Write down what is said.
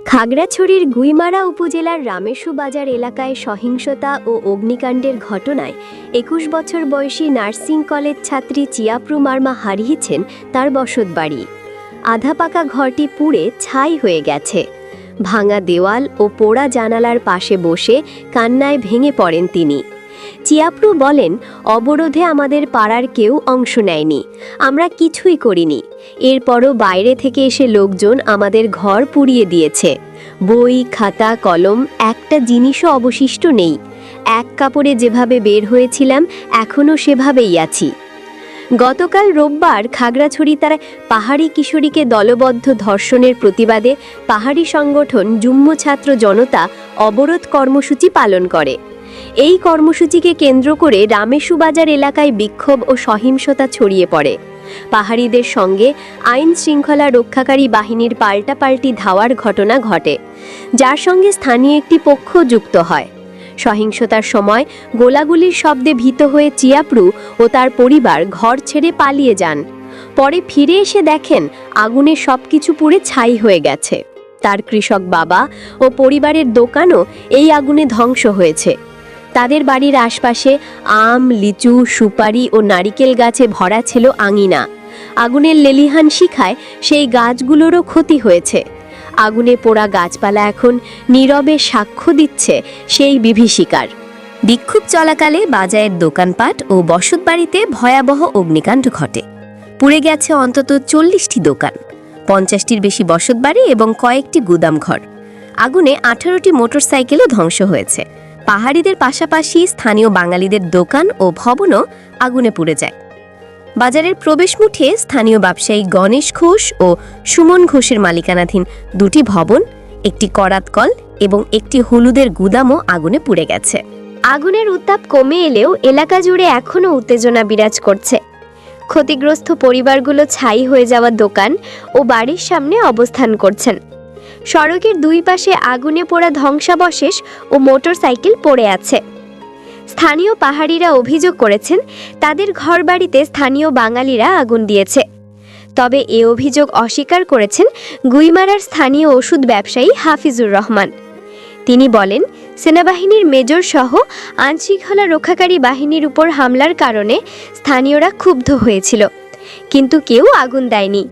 খাগড়াছড়ির গুইমারা উপজেলার রামেশু বাজার এলাকায় সহিংসতা ও অগ্নিকাণ্ডের ঘটনায় ২১ বছর বয়সী নার্সিং কলেজ ছাত্রী চিয়াপ্রু মার্মা হারিয়েছেন তার বসতবাড়ি। আধা পাকা ঘরটি পুড়ে ছাই হয়ে গেছে। ভাঙা দেওয়াল ও পোড়া জানালার পাশে বসে কান্নায় ভেঙে পড়েন তিনি। চিয়াপ্রু বলেন, অবরোধে আমাদের পাড়ার কেউ অংশ নেয়নি, আমরা কিছুই করিনি। এরপরও বাইরে থেকে এসে লোকজন আমাদের ঘর পুড়িয়ে দিয়েছে। বই, খাতা, কলম, একটা জিনিসও অবশিষ্ট নেই। এক কাপড়ে যেভাবে বের হয়েছিলাম এখনও সেভাবেই আছি। গতকাল রোববার খাগড়াছড়ি তার পাহাড়ি কিশোরীকে দলবদ্ধ ধর্ষণের প্রতিবাদে পাহাড়ি সংগঠন যুগ্ম ছাত্র জনতা অবরোধ কর্মসূচি পালন করে। এই কর্মসূচিকে কেন্দ্র করে রামেশু বাজার এলাকায় বিক্ষোভ ও সহিংসতা ছড়িয়ে পড়ে। পাহাড়িদের সঙ্গে আইন শৃঙ্খলা রক্ষাকারী বাহিনীর পাল্টাপাল্টি ধাওয়ার ঘটনা ঘটে, যার সঙ্গে স্থানীয় একটি পক্ষ যুক্ত হয়। সহিংসতার সময় গোলাগুলির শব্দে ভীত হয়ে চিয়াপ্রু ও তার পরিবার ঘর ছেড়ে পালিয়ে যান। পরে ফিরে এসে দেখেন আগুনে সবকিছু পুড়ে ছাই হয়ে গেছে। তার কৃষক বাবা ও পরিবারের দোকানও এই আগুনে ধ্বংস হয়েছে। তাদের বাড়ির আশপাশে আম, লিচু, সুপারি ও নারিকেল গাছে ভরা ছিল আঙিনা। আগুনের লেলিহান শিখায় সেই গাছগুলোরও ক্ষতি হয়েছে। আগুনে পোড়া গাছপালা এখন নীরবে সাক্ষ্য দিচ্ছে সেই বিভীষিকার। বিক্ষোভ চলাকালে বাজারের দোকানপাট ও বসতবাড়িতে ভয়াবহ অগ্নিকাণ্ড ঘটে। পুড়ে গেছে অন্তত ৪০টি দোকান, ৫০টির বেশি বসতবাড়ি এবং কয়েকটি গুদামঘর। আগুনে ১৮টি মোটরসাইকেলও ধ্বংস হয়েছে। পাহাড়িদের পাশাপাশি স্থানীয় বাঙালিদের দোকান ও ভবনও আগুনে পুড়ে যায়। বাজারের প্রবেশমুখে স্থানীয় ব্যবসায়ী গণেশ ঘোষ ও সুমন ঘোষের মালিকানাধীন ২টি ভবন, একটি করাত কল এবং একটি হলুদের গুদামও আগুনে পুড়ে গেছে। আগুনের উত্তাপ কমে এলেও এলাকা জুড়ে এখনও উত্তেজনা বিরাজ করছে। ক্ষতিগ্রস্ত পরিবারগুলো ছাই হয়ে যাওয়া দোকান ও বাড়ির সামনে অবস্থান করছেন। সড়কের দুই পাশে আগুনে পোড়া ধ্বংসাবশেষ ও মোটরসাইকেল পড়ে আছে। স্থানীয় পাহাড়িরা অভিযোগ করেছেন তাদের ঘরবাড়িতে স্থানীয় বাঙালিরা আগুন দিয়েছে। তবে এ অভিযোগ অস্বীকার করেছেন গুইমারার স্থানীয় ওষুধ ব্যবসায়ী হাফিজুর রহমান। তিনি বলেন, সেনাবাহিনীর মেজর সহ আইনশৃঙ্খলা রক্ষাকারী বাহিনীর উপর হামলার কারণে স্থানীয়রা ক্ষুব্ধ হয়েছিল, কিন্তু কেউ আগুন দেয়নি।